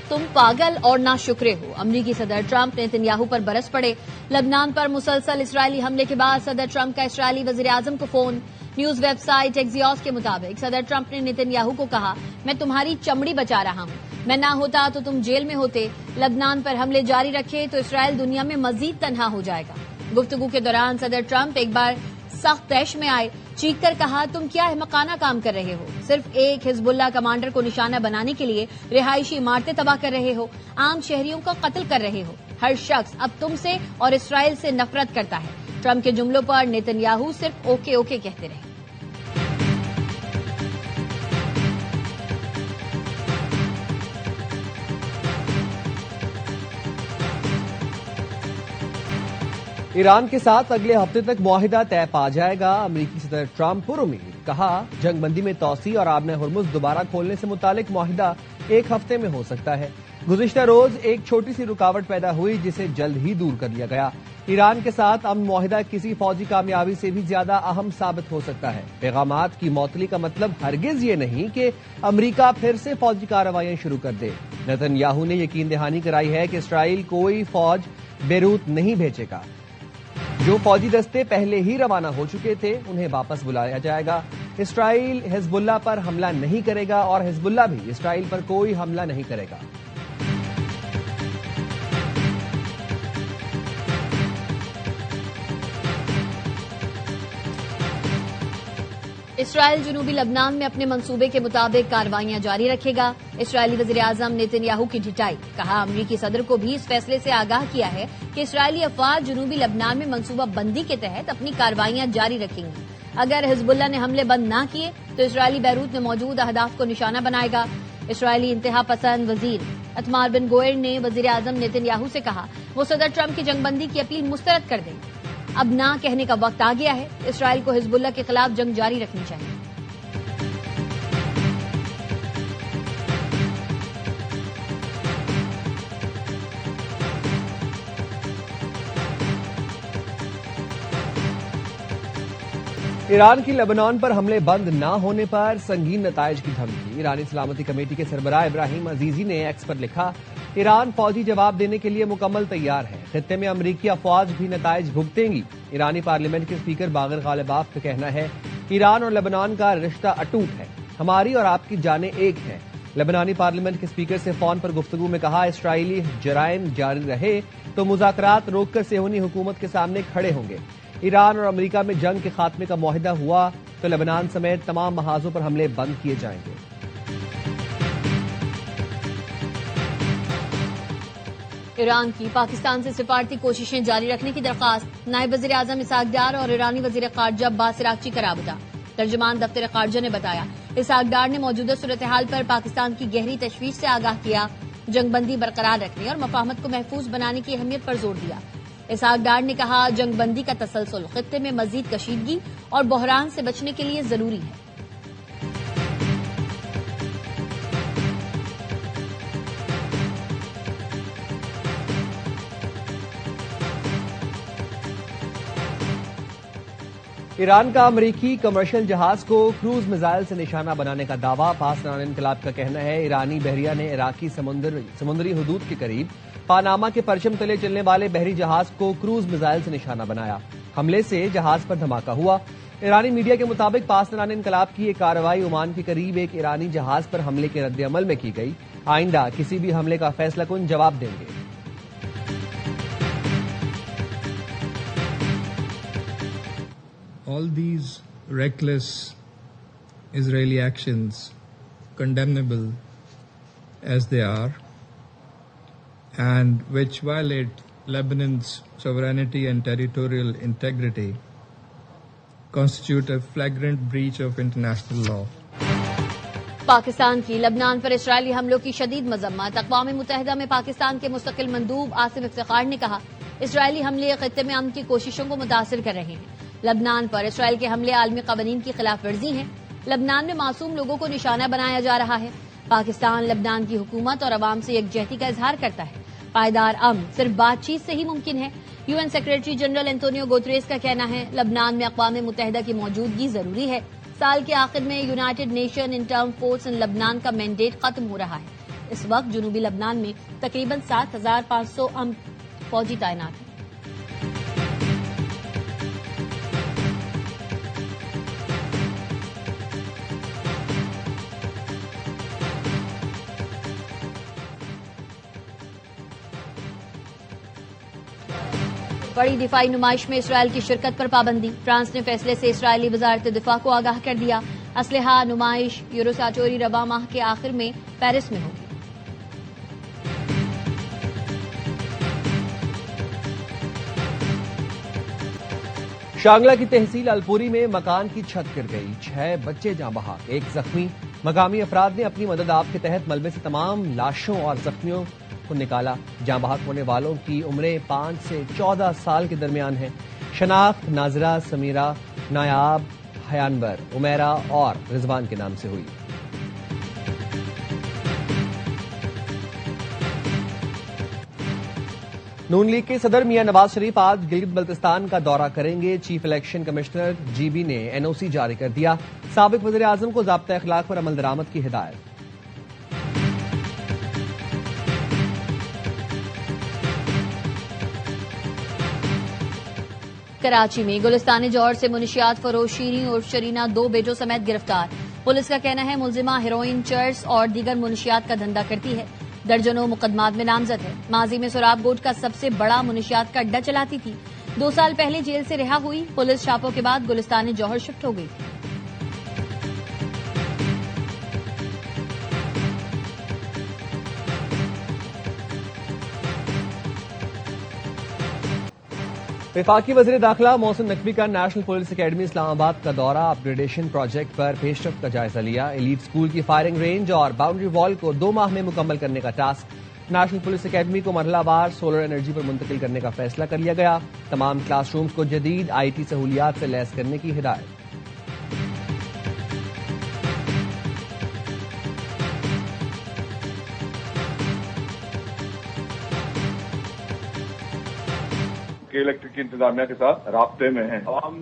तुम पागल और नाशुक्रे हो। अमरीकी सदर ट्रंप नेतन्याहू पर बरस पड़े। लबनान पर मुसलसल इसराइली हमले के बाद सदर ट्रंप का इसराइली वजीर आजम को फोन। न्यूज वेबसाइट एक्सियोस के मुताबिक सदर ट्रंप ने नेतन्याहू को कहा, मैं तुम्हारी चमड़ी बचा रहा हूं, मैं ना होता तो तुम जेल में होते। लबनान पर हमले जारी रखे तो इसराइल दुनिया में मजीद तन्हा हो जाएगा। गुफ्तगू के दौरान सदर ट्रंप एक बार सख्त तैश में आए, चीख कर कहा, तुम क्या अहमकाना काम कर रहे हो, सिर्फ एक हिजबुल्लाह कमांडर को निशाना बनाने के लिए रिहायशी इमारतें तबाह कर रहे हो, आम शहरियों का कत्ल कर रहे हो। हर शख्स अब तुमसे और इसराइल से नफरत करता है। ट्रंप के जुमलों पर नेतन्याहू सिर्फ ओके ओके कहते रहे। ईरान के साथ अगले हफ्ते तक मुआहिदा तय पा जाएगा। अमरीकी सदर ट्रंप पुरुमीद, कहा जंगबंदी में तौसी और आबने हुर्मुज दोबारा खोलने से मुतालिक मुआहिदा एक हफ्ते में हो सकता है। गुज़िश्ता रोज एक छोटी सी रुकावट पैदा हुई जिसे जल्द ही दूर कर लिया गया। ईरान के साथ अमन मुआहिदा किसी फौजी कामयाबी से भी ज्यादा अहम साबित हो सकता है। पैगामात की मौतली का मतलब हरगिज ये नहीं कि अमरीका फिर से फौजी कार्रवाइयां शुरू कर दे। नेतन्याहू ने यकीन दहानी कराई है कि इसराइल कोई फौज बेरूत नहीं भेजेगा। जो फौजी दस्ते पहले ही रवाना हो चुके थे उन्हें वापस बुलाया जाएगा। इसराइल हिजबुल्लाह पर हमला नहीं करेगा और हिजबुल्लाह भी इसराइल पर कोई हमला नहीं करेगा। इसराइल जनूबी लबनान में अपने मंसूबे के मुताबिक कार्रवाइयां जारी रखेगा। इसराइली वजीर आजम नेतन्याहू की ढिठाई, कहा अमरीकी सदर को भी इस फैसले से आगाह किया है कि इसराइली अफवाज जनूबी लबनान में मंसूबा बंदी के तहत अपनी कार्रवाइयां जारी रखेंगी। अगर हिजबुल्लाह ने हमले बंद न किए तो इसराइली बैरूत में मौजूद अहदाफ को निशाना बनाएगा। इसराइली इंतहा पसंद वजीर अतमार बिन गोयर ने वजीर आजम नेतन्याहू से कहा वो सदर ट्रंप की जंगबंदी की अपील मुस्तरद कर दें। अब ना कहने का वक्त आ गया है। इसराइल को हिजबुल्लाह के खिलाफ जंग जारी रखनी चाहिए। ईरान की लेबनान पर हमले बंद न होने पर संगीन नताइज की धमकी। ईरानी सलामती कमेटी के सरबराह इब्राहिम अजीजी ने एक्स पर लिखा, ईरान फौजी जवाब देने के लिए मुकम्मल तैयार है। खित्ते में अमरीकी अफवाज भी नताइज भुगतेंगी। ईरानी पार्लियामेंट के स्पीकर बागर गालिबाफ का कहना है, ईरान और लेबनान का रिश्ता अटूट है, हमारी और आपकी जानें एक हैं। लेबनानी पार्लियामेंट के स्पीकर से फोन पर गुफ्तगू में कहा, इसराइली जराइम जारी रहे तो मुज़ाकरात रोककर सेहूनी हुकूमत के सामने खड़े होंगे। ईरान और अमरीका में जंग के खात्मे का मुआहिदा हुआ तो लेबनान समेत तमाम महाजों पर हमले बंद किए जाएंगे। ईरान की पाकिस्तान से सिफारती कोशिशें जारी रखने की दरख्वास्त। नायब वजीर आजम इसहाक डार और ईरानी वजीर खारजा अब्बास इराक्ची का राबता। तर्जुमान दफ्तर खारजा ने बताया, इसहाक डार ने मौजूदा सूरत हाल पर पाकिस्तान की गहरी तशवीश से आगाह किया, जंगबंदी बरकरार रखने और मफाहमत को महफूज बनाने की अहमियत पर जोर दिया। इसहाक डार ने कहा, जंगबंदी का तसलसल खित्ते में मजीद कशीदगी और बहरान से बचने के लिए जरूरी है। ईरान का अमरीकी कमर्शियल जहाज को क्रूज मिसाइल से निशाना बनाने का दावा। पासनान इनकलाब का कहना है, ईरानी बहरिया ने इराकी समुद्री हदूद के करीब पानामा के परचम तले चलने वाले बहरी जहाज को क्रूज मिसाइल से निशाना बनाया। हमले से जहाज पर धमाका हुआ। ईरानी मीडिया के मुताबिक पासनान इनकलाब की यह कार्रवाई ओमान के करीब एक ईरानी जहाज पर हमले के रद्द-ए-अमल में की गई। आइंदा किसी भी हमले का फैसलाकुन जवाब देंगे। All these reckless Israeli actions, condemnable as they are, and which violate Lebanon's sovereignty and territorial integrity, constitute a flagrant breach of international law. Pakistan की लबनान पर इसराइली हमलों की शदीद मजम्मत। अक़वाम मुत्तहिदा में पाकिस्तान के मुस्तकिल मंदूब आसिफ इफ्तिखार ने कहा, इसराइली हमले खित्ते में अमन की कोशिशों को मुतासिर कर रहे हैं। लबनान पर इसराइल के हमले आलमी कवानीन की खिलाफ वर्जी हैं। लबनान में मासूम लोगों को निशाना बनाया जा रहा है। पाकिस्तान लबनान की हुकूमत और अवाम से यकजहती का इजहार करता है। पायदार अमन सिर्फ बातचीत से ही मुमकिन है। UN secretary general Antonio Guterres का कहना है, लबनान में अक़वाम मुत्तहिदा की मौजूदगी जरूरी है। साल के आखिर में United Nation interim force in Lebanon का मैंडेट खत्म हो रहा है। इस वक्त जुनूबी लबनान में तकरीबन 7,500 फौजी तैनात हैं। बड़ी दिफाई नुमाइश में इसराइल की शिरकत पर पाबंदी। फ्रांस ने फैसले से इसराइली वजारत दिफा को आगाह कर दिया। असलहा नुमाइश यूरोसाटोरी रवा माह के आखिर में पेरिस में होगी। शांगला की तहसील अलपुरी में मकान की छत गिर गई, 6 बच्चे जाँ बहक, 1 जख्मी। मकामी अफराद ने अपनी मदद आप के तहत मलबे से तमाम लाशों और जख्मियों को निकाला। जाँ बहक होने वालों की उम्रें 5 से 14 साल के दरमियान है। शनाख्त नाजरा, समीरा, नायाब, हयानबर, उमेरा और रिजवान के नाम से हुई। नून लीग के सदर मियां नवाज शरीफ आज गिलगित बल्तिस्तान का दौरा करेंगे। चीफ इलेक्शन कमिश्नर जीबी ने एनओसी जारी कर दिया। साबिक वज़ीर आज़म को ज़ाब्ता अखलाक पर अमल दरामद की हिदायत। कराची में गुलिस्तान जौहर से मुनशियात फरोश शीरीन और शरीना 2 बेटों समेत गिरफ्तार। पुलिस का कहना है मुलजिमा हेरोइन, चर्स और दीगर मुनशियात का धंधा करती है। दर्जनों मुकदमात में नामजद है। माजी में सुराब गोट का सबसे बड़ा मुनशियात का अड्डा चलाती थी। 2 साल पहले जेल से रिहा हुई। पुलिस छापों के बाद गुलिस्तान जौहर शिफ्ट हो गई थी। वफाकी वज़ीर दाखिला मोहसिन नकवी का नेशनल पुलिस अकेडमी इस्लामाबाद का दौरा। अपग्रेडेशन प्रोजेक्ट पर पेशरफ्त का जायजा लिया। एलीट स्कूल की फायरिंग रेंज और बाउंड्री वॉल को 2 माह में मुकम्मल करने का टास्क। नेशनल पुलिस अकेडमी को मरहलावार सोलर एनर्जी पर मुंतकिल करने का फैसला कर लिया गया। तमाम क्लासरूम्स को जदीद IT सहूलियात से लैस करने की हिदायत। के इलेक्ट्रिक की इंतजामिया के साथ राब्ते में है। आवाम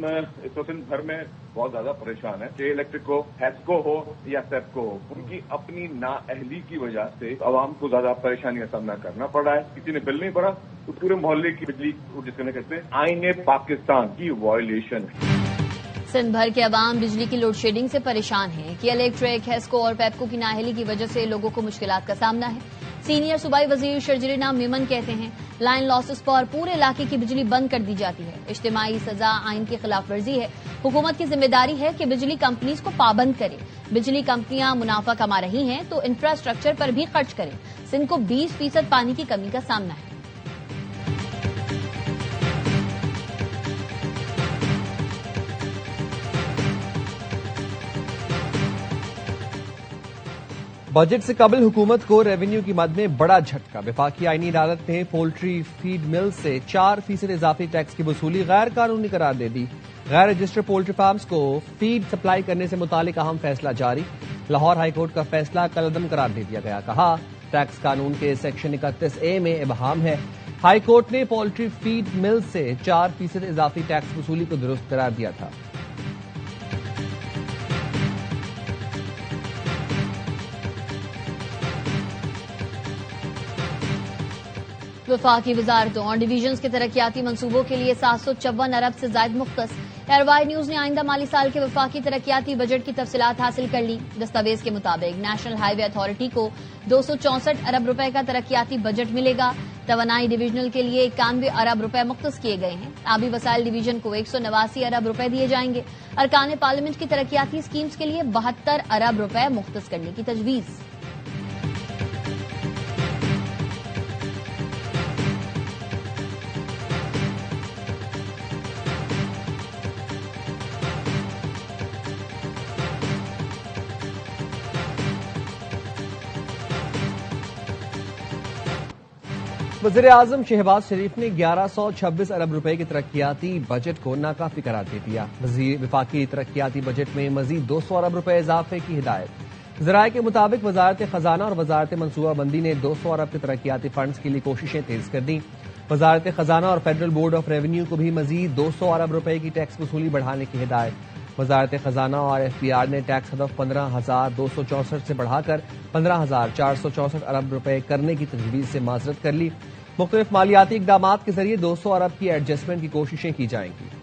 इस वक्त भर में बहुत ज्यादा परेशान है। के इलेक्ट्रिक को हैस्को हो या सेप्को हो, उनकी अपनी नाअहली की वजह से आवाम को ज्यादा परेशानी का सामना करना पड़ रहा है। किसी ने बिल नहीं भरा तो पूरे मोहल्ले की बिजली जिसको कहते हैं आईने पाकिस्तान की वायलेशन है। सिंध भर के अवाम बिजली की लोड शेडिंग से परेशान हैं। कि इलेक्ट्रिक, हैस्को और पेप्को की नाअहली की वजह से लोगों को मुश्किलात का सामना है। सीनियर सूबाई वजीर शर्जरीना मेमन कहते हैं लाइन लॉसेस पर पूरे इलाके की बिजली बंद कर दी जाती है। इज्तिमाई सजा आइन की खिलाफ वर्जी है। हुकूमत की जिम्मेदारी है कि बिजली कंपनीज को पाबंद करे। बिजली कंपनियां मुनाफा कमा रही हैं तो इंफ्रास्ट्रक्चर पर भी खर्च करें। सिंध को 20% पानी की कमी का सामना है। बजट से कबल हुकूमत को रेवेन्यू की मद में बड़ा झटका। वफाकी आईनी अदालत ने पोल्ट्री फीड मिल से 4% इजाफी टैक्स की वसूली गैर कानूनी करार दे दी। गैर रजिस्टर्ड पोल्ट्री फार्म्स को फीड सप्लाई करने से मुतालिक अहम फैसला जारी। लाहौर हाईकोर्ट का फैसला कलअदम करार दे दिया गया। कहा टैक्स कानून के सेक्शन 31A में इबहाम है। हाईकोर्ट ने पोल्ट्री फीड मिल से 4% इजाफी टैक्स वसूली को दुरुस्त करार दिया था। वफाकी वजारतों और डिवीजन्स के तरक्याती मंसूबों के लिए 754 अरब से जायद मुख्तस। एयरवाई न्यूज ने आइंदा माली साल के वफाकी तरक्याती बजट की तफसीलात हासिल कर ली। दस्तावेज के मुताबिक नेशनल हाईवे अथॉरिटी को 264 अरब रुपए का तरक्याती बजट मिलेगा। तवानाई डिवीजनल के लिए 91 अरब रुपए मुख्तस किए गए हैं। आबी वसाइल डिवीजन को 189 अरब रुपए दिए जाएंगे। अरकान पार्लियामेंट की तरक्याती स्कीम्स के लिए 72 अरब रुपए मुख्तस करने की तजवीज। वज़ीर आज़म शहबाज शरीफ ने 1126 अरब रुपए के तरक्याती बजट को नाकाफी करार दे दिया। वफाकी तरक्याती बजट में मजीद 200 अरब रुपए इजाफे की हिदायत। ज़राए के मुताबिक वजारत खजाना और वजारत मनसूबाबंदी ने 200 अरब के तरक्याती फंड्स के लिए कोशिशें तेज कर दी। वजारत खजाना और फेडरल बोर्ड ऑफ रेवेन्यू को भी मजीद 200 अरब रुपए की टैक्स वसूली बढ़ाने की हिदायत। वजारत खजाना और एफबीआर ने टैक्स हदफ 15,264 से बढ़ाकर 15,464 अरब रुपए करने की तजवीज से माजरत कर ली। मुख्तलिफ मालियाती इकदाम के जरिए 200 अरब की एडजस्टमेंट की कोशिशें की जाएंगी।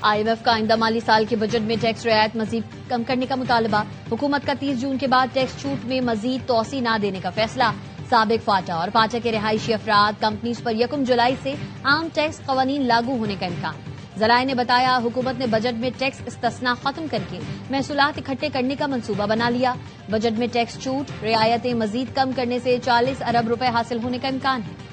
IMF का आइंदा माली साल के बजट में टैक्स रियायत मजीद कम करने का मुतालबा। हुकूमत का 30 जून के बाद टैक्स छूट में मजीद तोसी न देने का फैसला। साबिक फाटा और पाटा के रिहायशी अफराद कंपनीज पर 1 जुलाई से आम टैक्स कवानीन लागू होने का इम्कान। जराए ने बताया हुकूमत ने बजट में टैक्स इस्तिस्ना खत्म करके महसूलात इकट्ठे करने का मंसूबा बना लिया। बजट में टैक्स छूट रियायतें मजीद कम करने से 40 अरब रुपए हासिल होने का इम्कान है।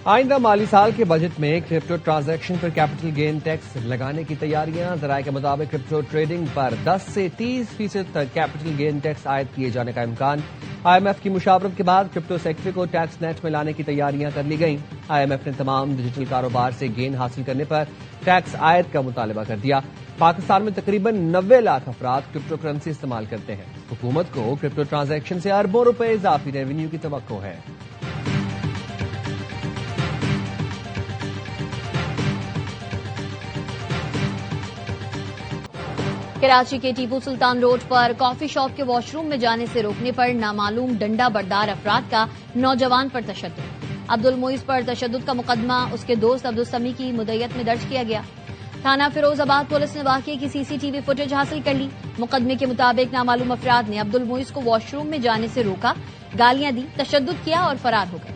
आइंदा माली साल के बजट में क्रिप्टो ट्रांजैक्शन पर कैपिटल गेन टैक्स लगाने की तैयारियां। जराये के मुताबिक क्रिप्टो ट्रेडिंग पर 10 से 30% तक कैपिटल गेन टैक्स आयद किए जाने का इम्कान। IMF की मुशावरत के बाद क्रिप्टो सेक्टर को टैक्स नेट में लाने की तैयारियां कर ली गईं। IMF ने तमाम डिजिटल कारोबार से गेन हासिल करने पर टैक्स आयद का मुतालबा कर दिया। पाकिस्तान में तकरीबन 90 लाख अफराद क्रिप्टो करेंसी इस्तेमाल करते हैं। हुकूमत को क्रिप्टो ट्रांजैक्शन से अरबों रुपए इजाफी रेवेन्यू की तवक्को है। कराची के टीपू सुल्तान रोड पर कॉफी शॉप के वॉशरूम में जाने से रोकने पर नामालूम डंडा बरदार अफराद का नौजवान पर तशद्दुद। अब्दुल मोइज पर तशद्दुद का मुकदमा उसके दोस्त अब्दुल समी की मुद्दत में दर्ज किया गया। थाना फिरोजाबाद पुलिस ने वाकये की CCTV फुटेज हासिल कर ली। मुकदमे के मुताबिक नामालूम अफराद ने अब्दुल मोइज को वॉशरूम में जाने से रोका, गालियां दी, तशद्दुद किया और फरार हो गए।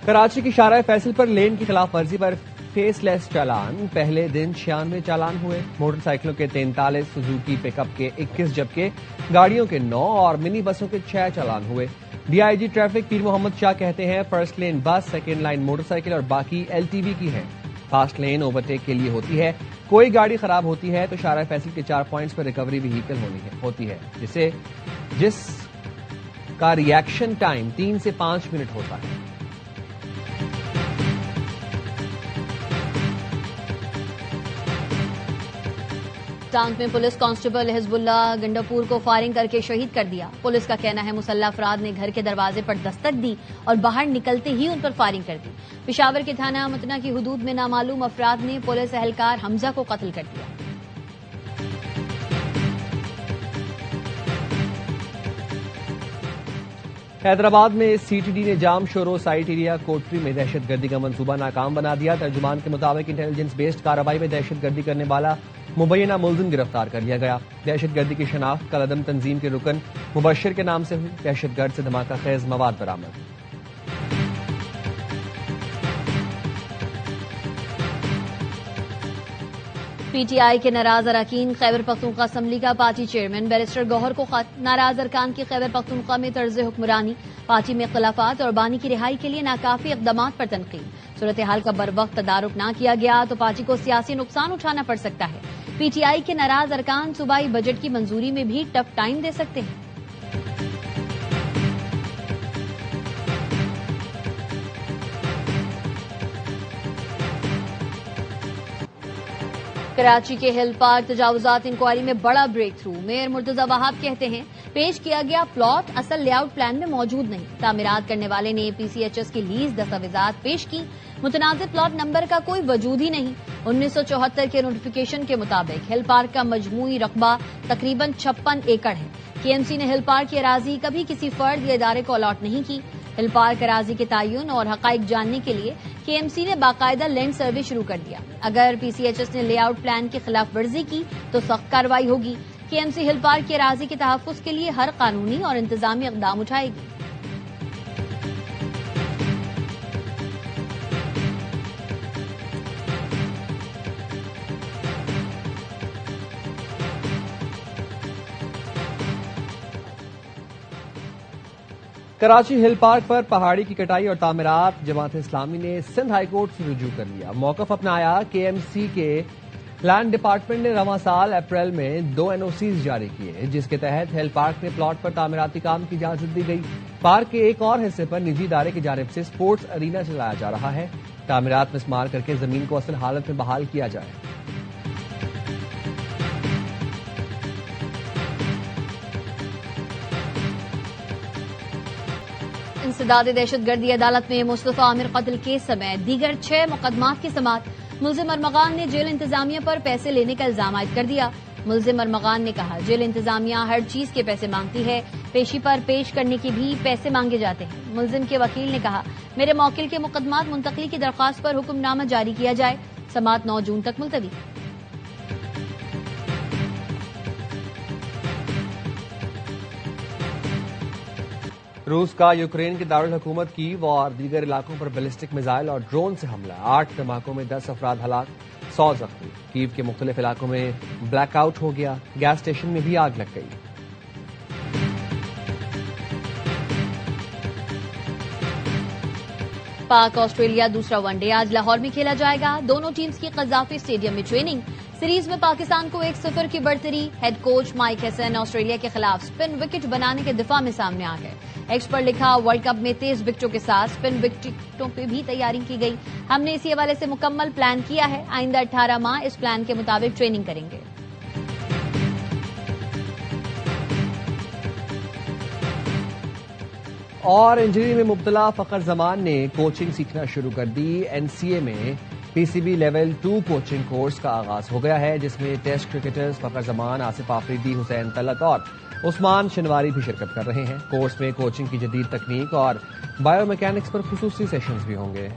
कराची की शारा फैसल पर लेन की खिलाफ वर्जी पर फेसलेस चालान। पहले दिन 96 चालान हुए। मोटरसाइकिलों के 43, सुजुकी पिकअप के 21 जबकि गाड़ियों के 9 और मिनी बसों के 6 चालान हुए। DIG ट्रैफिक पीर मोहम्मद शाह कहते हैं फर्स्ट लेन बस, सेकेंड लाइन मोटरसाइकिल और बाकी LTV की है। फास्ट लेन ओवरटेक के लिए होती है। कोई गाड़ी खराब होती है तो शारा फैसल के 4 पॉइंट्स पर रिकवरी व्हीकल होती है जिसका रिएक्शन टाइम 3 से 5 मिनट होता है। टांग में पुलिस कांस्टेबल हिजबुल्ला गंडापुर को फायरिंग करके शहीद कर दिया। पुलिस का कहना है मुसल्ला अफराद ने घर के दरवाजे पर दस्तक दी और बाहर निकलते ही उन पर फायरिंग कर दी। पेशावर के थाना मतना की हुदूद में नामालूम अफराद ने पुलिस एहलकार हमजा को कत्ल कर दिया। हैदराबाद में CTD ने जाम शोरो साइट एरिया कोटरी में दहशतगर्दी का मंसूबा नाकाम बना दिया। तर्जुमान के मुताबिक इंटेलिजेंस बेस्ड कार्रवाई में दहशतगर्दी करने वाला मुबैना मुलजिम गिरफ्तार कर लिया गया। दहशतगर्दी की शनाख्त कलअदम तंजीम के रुकन मुबश्शिर के नाम से हुई। दहशतगर्द से धमाका खेज मवाद बरामद। PTI के नाराज अरकान खैबर पख्तूनख्वा असम्बली का पार्टी चेयरमैन बैरिस्टर गौहर को खत। नाराज अरकान की खैबर पख्तूनख्वा में तर्ज हुक्मरानी, पार्टी में इख्तलाफात और बानी की रिहाई के लिए नाकाफी इक़दामात पर तनकीद। सूरत हाल का बर वक्त तदारुक न किया गया तो पार्टी को सियासी नुकसान उठाना पड़ सकता है। PTI के नाराज अरकान सूबाई बजट की मंजूरी में भी टफ टाइम दे सकते हैं। कराची के हिल पार्क तजावुजात इंक्वायरी में बड़ा break through. Mayor Murtaza Wahab कहते हैं पेश किया गया प्लॉट असल लेआउट प्लान में मौजूद नहीं। तामीरात करने वाले ने PCHS की लीज दस्तावेजात पेश की। मुतनाज़िर प्लॉट नंबर का कोई वजूद ही नहीं। 1974 के नोटिफिकेशन के मुताबिक हिल पार्क का मजमूई रकबा तकरीबन 56 एकड़ है। KMC ने हिल पार्क की अराजी कभी किसी फर्द या इदारे को अलॉट नहीं की। हिल पार्क अराजी के तयन और हकाइक जानने के लिए KMC ने बाकायदा लैंड सर्वे शुरू कर दिया। अगर PCHS ने लेआउट प्लान की खिलाफ वर्जी की तो सख्त कार्रवाई होगी। KMC हिल पार्क की अराजी के तहफ्फुज के लिए हर कानूनी और इंतजामी इक़दाम उठाएगी। कराची हिल पार्क पर पहाड़ी की कटाई और तामीरात जमात इस्लामी ने सिंध हाईकोर्ट से रुजू कर लिया। मौकफ अपनाया KMC के लैंड डिपार्टमेंट ने रवां साल अप्रैल में 2 एनओसीज जारी किए, जिसके तहत हिल पार्क में प्लॉट पर तामीराती काम की इजाजत दी गई। पार्क के एक और हिस्से पर निजी इदारे की जानिब से स्पोर्ट्स अरीना चलाया जा रहा है। तामीरात में इस्तेमाल करके जमीन को असल हालत में बहाल किया जाए। इंसदाद दहशतगर्दी अदालत में मुस्तफा आमिर कत्ल केस समेत दीगर 6 मुकदमात की समाअत। मुल्जिम अरमगान ने जेल इंतजामिया पर पैसे लेने का इल्जाम आयद कर दिया। मुल्जिम अरमगान ने कहा, जेल इंतजामिया हर चीज के पैसे मांगती है, पेशी पर पेश करने के भी पैसे मांगे जाते हैं। मुल्जिम के वकील ने कहा, मेरे मौकिल के मुकदमात मुंतकली की दरख्वास्त पर हुक्मनामा जारी किया जाए। समाअत 9 जून तक मुलतवी। रूस का यूक्रेन के दारुल हुकूमत कीव और दीगर इलाकों पर बैलिस्टिक मिसाइल और ड्रोन से हमला। 8 धमाकों में 10 अफराद हलाक, 100 जख्मी। कीव के मुख्तलिफ इलाकों में ब्लैकआउट हो गया, गैस स्टेशन में भी आग लग गई। पाक ऑस्ट्रेलिया दूसरा वनडे आज लाहौर में खेला जाएगा। दोनों टीम्स की कज़ाफी स्टेडियम में ट्रेनिंग। सीरीज में पाकिस्तान को 1-0 की बढ़तरी। Head coach Mike Hesson Australia के खिलाफ स्पिन विकेट बनाने के दिफा में सामने आ गए। एक्स पर लिखा, वर्ल्ड कप में तेज विकेटों के साथ स्पिन विकेटों पे भी तैयारी की गई। हमने इसी हवाले से मुकम्मल प्लान किया है। आइंदा 18 माह इस प्लान के मुताबिक ट्रेनिंग करेंगे। और इंजरी में मुब्तला फखर जमान ने कोचिंग सीखना शुरू कर दी। एनसीए में पीसीबी लेवल 2 कोचिंग कोर्स का आगाज हो गया है, जिसमें टेस्ट क्रिकेटर्स फखर जमान, आसिफ आफरीदी, हुसैन तलत और उस्मान शनवारी भी शिरकत कर रहे हैं। कोर्स में कोचिंग की जदीद तकनीक और बायोमैकेनिक्स पर खुसूसी सेशंस भी होंगे।